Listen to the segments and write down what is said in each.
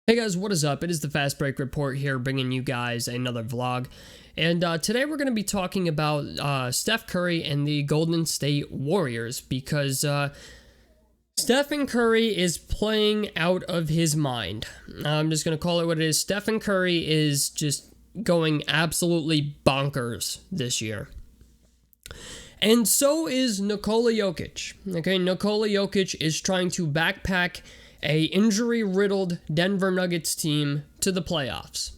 Hey guys, what is up? It is the Fast Break Report here, bringing you guys another vlog. And today we're going to be talking about Steph Curry and the Golden State Warriors because Stephen Curry is playing out of his mind. I'm just going to call it what it is. Stephen Curry is just going absolutely bonkers this year. And so is Nikola Jokic. Okay, Nikola Jokic is trying to backpack a injury-riddled Denver Nuggets team to the playoffs.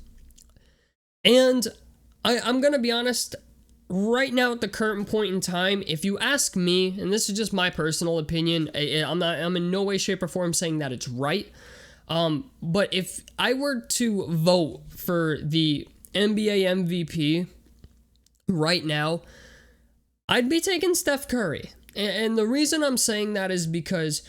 And I'm going to be honest, right now at the current point in time, if you ask me, and this is just my personal opinion, I'm in no way, shape, or form saying that it's right, but if I were to vote for the NBA MVP right now, I'd be taking Steph Curry. And the reason I'm saying that is because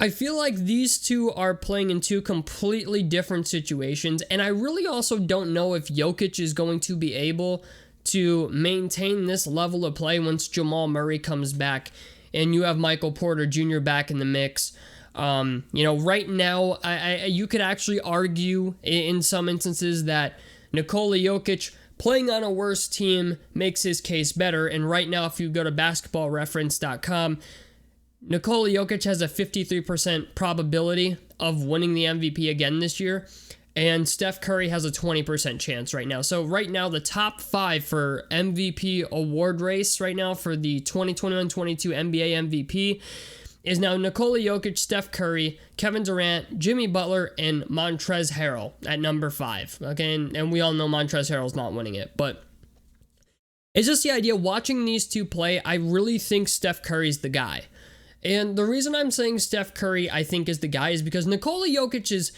I feel like these two are playing in two completely different situations, and I really also don't know if Jokic is going to be able to maintain this level of play once Jamal Murray comes back and you have Michael Porter Jr. back in the mix. Right now, you could actually argue in some instances that Nikola Jokic playing on a worse team makes his case better, and right now, if you go to basketballreference.com, Nikola Jokic has a 53% probability of winning the MVP again this year, and Steph Curry has a 20% chance right now. So right now, the top five for MVP award race right now for the 2021-22 NBA MVP is now Nikola Jokic, Steph Curry, Kevin Durant, Jimmy Butler, and Montrezl Harrell at number 5. Okay, and we all know Montrezl Harrell's not winning it, but it's just the idea, watching these two play, I really think Steph Curry's the guy. And the reason I'm saying Steph Curry, I think, is the guy is because Nikola Jokic is,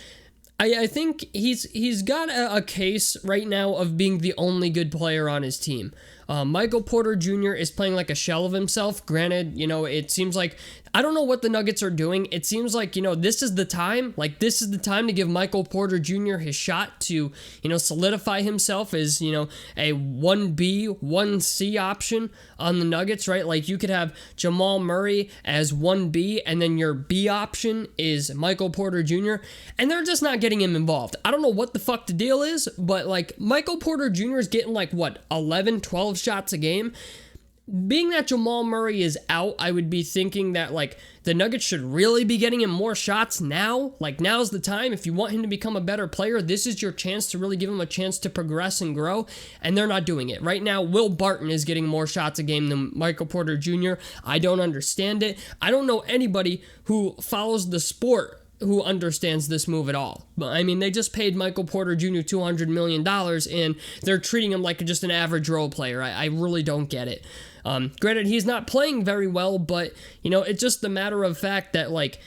I think he's got a case right now of being the only good player on his team. Michael Porter Jr. is playing like a shell of himself. Granted, it seems like, I don't know what the Nuggets are doing. It seems like, this is the time. Like, this is the time to give Michael Porter Jr. his shot to, solidify himself as, a 1B, 1C option on the Nuggets, right? Like, you could have Jamal Murray as 1B, and then your B option is Michael Porter Jr., and they're just not getting him involved. I don't know what the fuck the deal is, but, like, Michael Porter Jr. is getting, 11, 12 shots a game. Being that Jamal Murray is out, I would be thinking that, the Nuggets should really be getting him more shots now. Now's the time. If you want him to become a better player, this is your chance to really give him a chance to progress and grow, and they're not doing it. Right now, Will Barton is getting more shots a game than Michael Porter Jr. I don't understand it. I don't know anybody who follows the sport who understands this move at all. But I mean, they just paid Michael Porter Jr. $200 million, and they're treating him like just an average role player. I really don't get it. Granted, he's not playing very well, but, it's just a matter of fact that,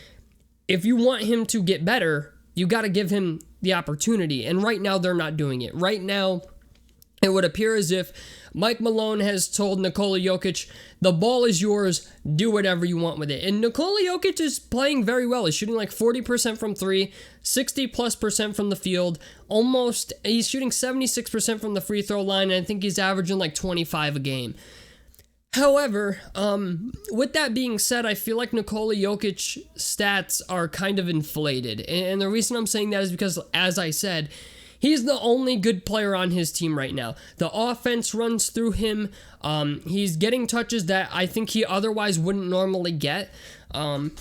if you want him to get better, you got to give him the opportunity. And right now, they're not doing it. Right now, it would appear as if Mike Malone has told Nikola Jokic, the ball is yours, do whatever you want with it. And Nikola Jokic is playing very well. He's shooting 40% from 3, 60+% from the field. He's shooting 76% from the free throw line, and I think he's averaging 25 a game. However, with that being said, I feel like Nikola Jokic's stats are kind of inflated. And the reason I'm saying that is because, as I said, he's the only good player on his team right now. The offense runs through him. He's getting touches that I think he otherwise wouldn't normally get. In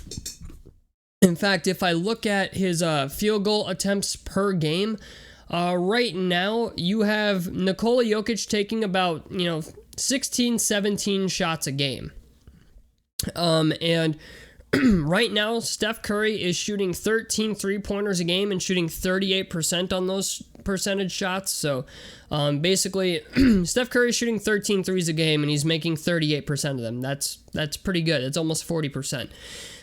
fact, if I look at his field goal attempts per game, right now you have Nikola Jokic taking about, 16, 17 shots a game. And right now, Steph Curry is shooting 13 three-pointers a game and shooting 38% on those percentage shots. So, basically, Steph Curry is shooting 13 threes a game, and he's making 38% of them. That's pretty good. It's almost 40%.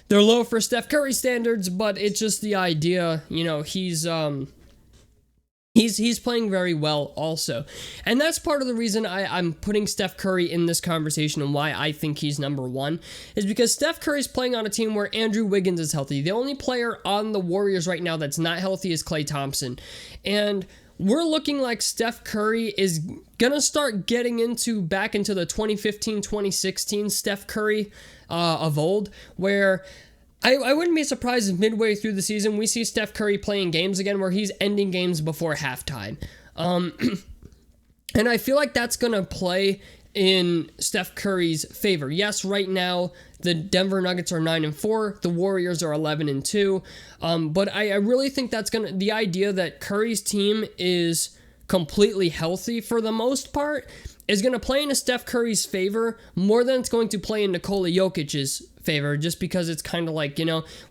They're low for Steph Curry standards, but it's just the idea, He's playing very well also. And that's part of the reason I'm putting Steph Curry in this conversation and why I think he's number one, is because Steph Curry's playing on a team where Andrew Wiggins is healthy. The only player on the Warriors right now that's not healthy is Klay Thompson. And we're looking like Steph Curry is going to start getting back into the 2015-2016 Steph Curry of old, where I wouldn't be surprised if midway through the season we see Steph Curry playing games again where he's ending games before halftime. And I feel like that's going to play in Steph Curry's favor. Yes, right now the Denver Nuggets are 9-4, the Warriors are 11-2. But I really think that's the idea that Curry's team is completely healthy for the most part is going to play into Steph Curry's favor more than it's going to play in Nikola Jokic's favor, just because it's kind of like,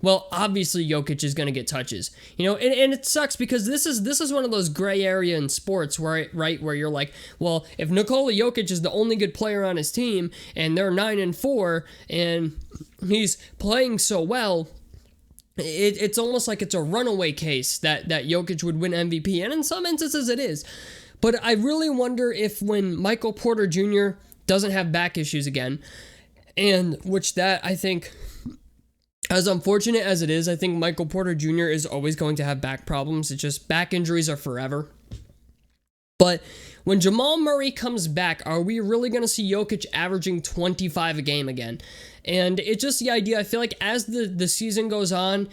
well, obviously Jokic is going to get touches, and it sucks because this is one of those gray area in sports where you're like, well, if Nikola Jokic is the only good player on his team and they're 9-4 and he's playing so well, it's almost like it's a runaway case that Jokic would win MVP, and in some instances it is. But I really wonder if when Michael Porter Jr. doesn't have back issues again, and which that I think, as unfortunate as it is, I think Michael Porter Jr. is always going to have back problems. It's just back injuries are forever. But when Jamal Murray comes back, are we really going to see Jokic averaging 25 a game again? And it's just the idea, I feel like as the season goes on,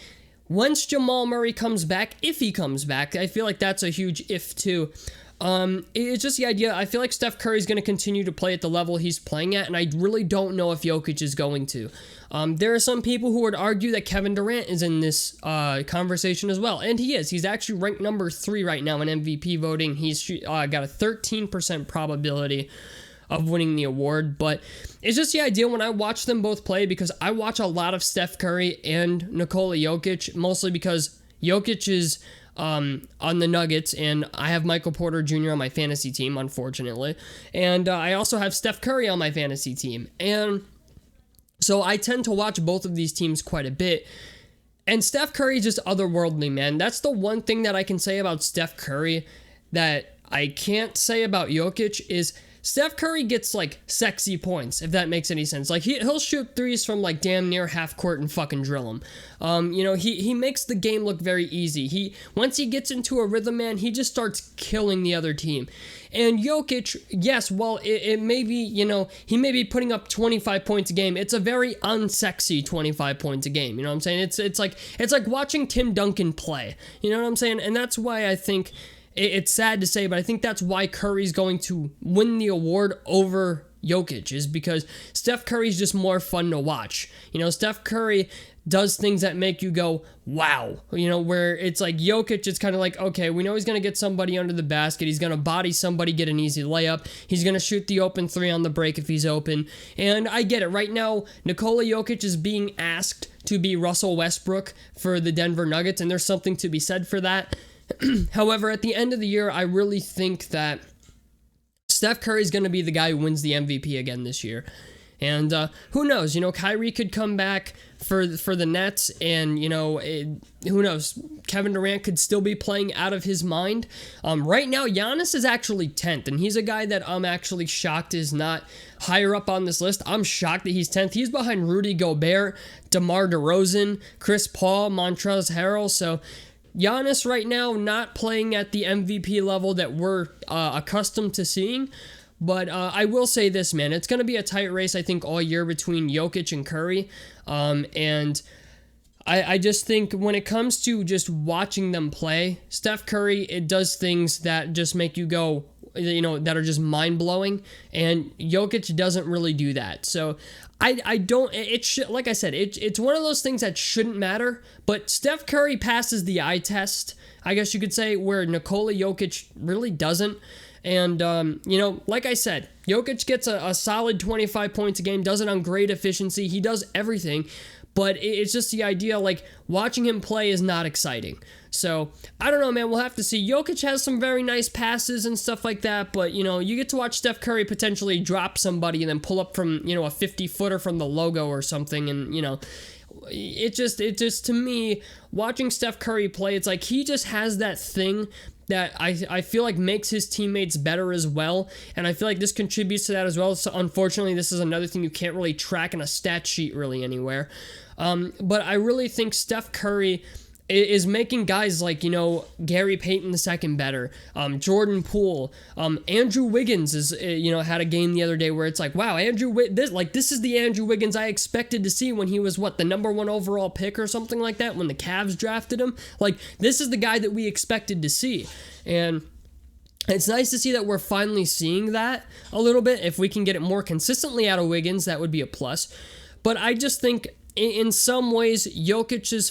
once Jamal Murray comes back, if he comes back, I feel like that's a huge if too. It's just the idea, I feel like Steph Curry is going to continue to play at the level he's playing at, and I really don't know if Jokic is going to. There are some people who would argue that Kevin Durant is in this conversation as well, and he is. He's actually ranked number 3 right now in MVP voting. He's got a 13% probability of winning the award, but it's just the idea when I watch them both play, because I watch a lot of Steph Curry and Nikola Jokic, mostly because Jokic is on the Nuggets, and I have Michael Porter Jr. on my fantasy team, unfortunately, and I also have Steph Curry on my fantasy team, and so I tend to watch both of these teams quite a bit, and Steph Curry is just otherworldly, man. That's the one thing that I can say about Steph Curry that I can't say about Jokic is Steph Curry gets, like, sexy points, if that makes any sense. Like, he'll shoot threes from, like, damn near half court and fucking drill them. He makes the game look very easy. Once he gets into a rhythm, man, he just starts killing the other team. And Jokic, yes, well, it may be, he may be putting up 25 points a game. It's a very unsexy 25 points a game, you know what I'm saying? It's like watching Tim Duncan play, you know what I'm saying? And that's why I think it's sad to say, but I think that's why Curry's going to win the award over Jokic, is because Steph Curry's just more fun to watch. Steph Curry does things that make you go, wow. Where it's like Jokic, it's kind of like, okay, we know he's going to get somebody under the basket. He's going to body somebody, get an easy layup. He's going to shoot the open 3 on the break if he's open. And I get it. Right now, Nikola Jokic is being asked to be Russell Westbrook for the Denver Nuggets, and there's something to be said for that. However, at the end of the year, I really think that Steph Curry is going to be the guy who wins the MVP again this year. And who knows? Kyrie could come back for the Nets, and who knows? Kevin Durant could still be playing out of his mind. Right now, Giannis is actually 10th, and he's a guy that I'm actually shocked is not higher up on this list. I'm shocked that he's 10th. He's behind Rudy Gobert, DeMar DeRozan, Chris Paul, Montrezl Harrell. So Giannis right now not playing at the MVP level that we're accustomed to seeing. But I will say this, man. It's going to be a tight race, I think, all year between Jokic and Curry. And I just think when it comes to just watching them play, Steph Curry, it does things that just make you go, that are just mind-blowing. And Jokic doesn't really do that. So I don't, like I said, it's one of those things that shouldn't matter. But Steph Curry passes the eye test, I guess you could say, where Nikola Jokic really doesn't. And, like I said, Jokic gets a solid 25 points a game, does it on great efficiency. He does everything, but it's just the idea, like, watching him play is not exciting. So, I don't know, man. We'll have to see. Jokic has some very nice passes and stuff like that, but, you get to watch Steph Curry potentially drop somebody and then pull up from, a 50-footer from the logo or something, and, it just, to me, watching Steph Curry play, it's like he just has that thing that I feel like makes his teammates better as well, and I feel like this contributes to that as well. So unfortunately, this is another thing you can't really track in a stat sheet really anywhere. But I really think Steph Curry, is making guys like, Gary Payton II better, Jordan Poole, Andrew Wiggins is, had a game the other day where it's like, wow, this is the Andrew Wiggins I expected to see when he was, the number 1 overall pick or something like that, when the Cavs drafted him. Like, this is the guy that we expected to see. And it's nice to see that we're finally seeing that a little bit. If we can get it more consistently out of Wiggins, that would be a plus. But I just think in some ways, Jokic's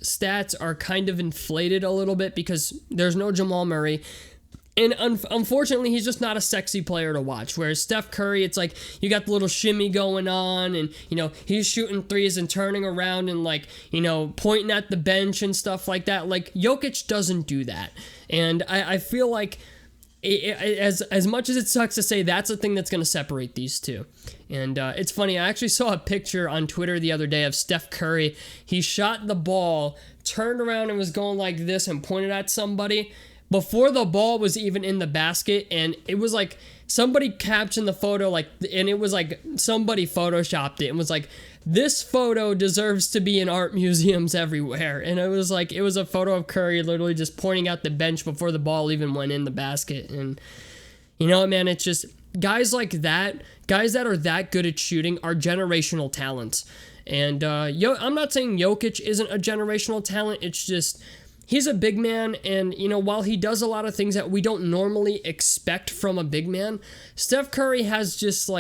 stats are kind of inflated a little bit because there's no Jamal Murray. And unfortunately, he's just not a sexy player to watch. Whereas Steph Curry, it's like you got the little shimmy going on, and he's shooting threes and turning around and pointing at the bench and stuff like that. Like Jokic doesn't do that, and I feel like as much as it sucks to say, that's the thing that's going to separate these two. And it's funny, I actually saw a picture on Twitter the other day of Steph Curry. He shot the ball, turned around and was going like this and pointed at somebody before the ball was even in the basket, and it was like somebody captioned the photo and it was like somebody photoshopped it and was like, this photo deserves to be in art museums everywhere. And it was a photo of Curry literally just pointing out the bench before the ball even went in the basket. And you know what, man, it's just guys like that, guys that are that good at shooting are generational talents. And I'm not saying Jokic isn't a generational talent, it's just he's a big man, and while he does a lot of things that we don't normally expect from a big man, Steph Curry has just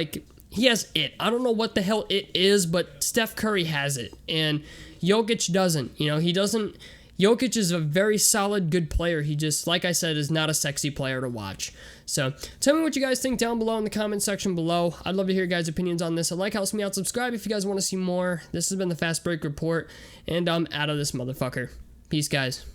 he has it. I don't know what the hell it is, but Steph Curry has it, and Jokic doesn't. He doesn't. Jokic is a very solid, good player. He just, like I said, is not a sexy player to watch. So tell me what you guys think down below in the comment section below. I'd love to hear your guys' opinions on this. A like helps me out. Subscribe if you guys want to see more. This has been the Fast Break Report, and I'm out of this motherfucker. Peace, guys.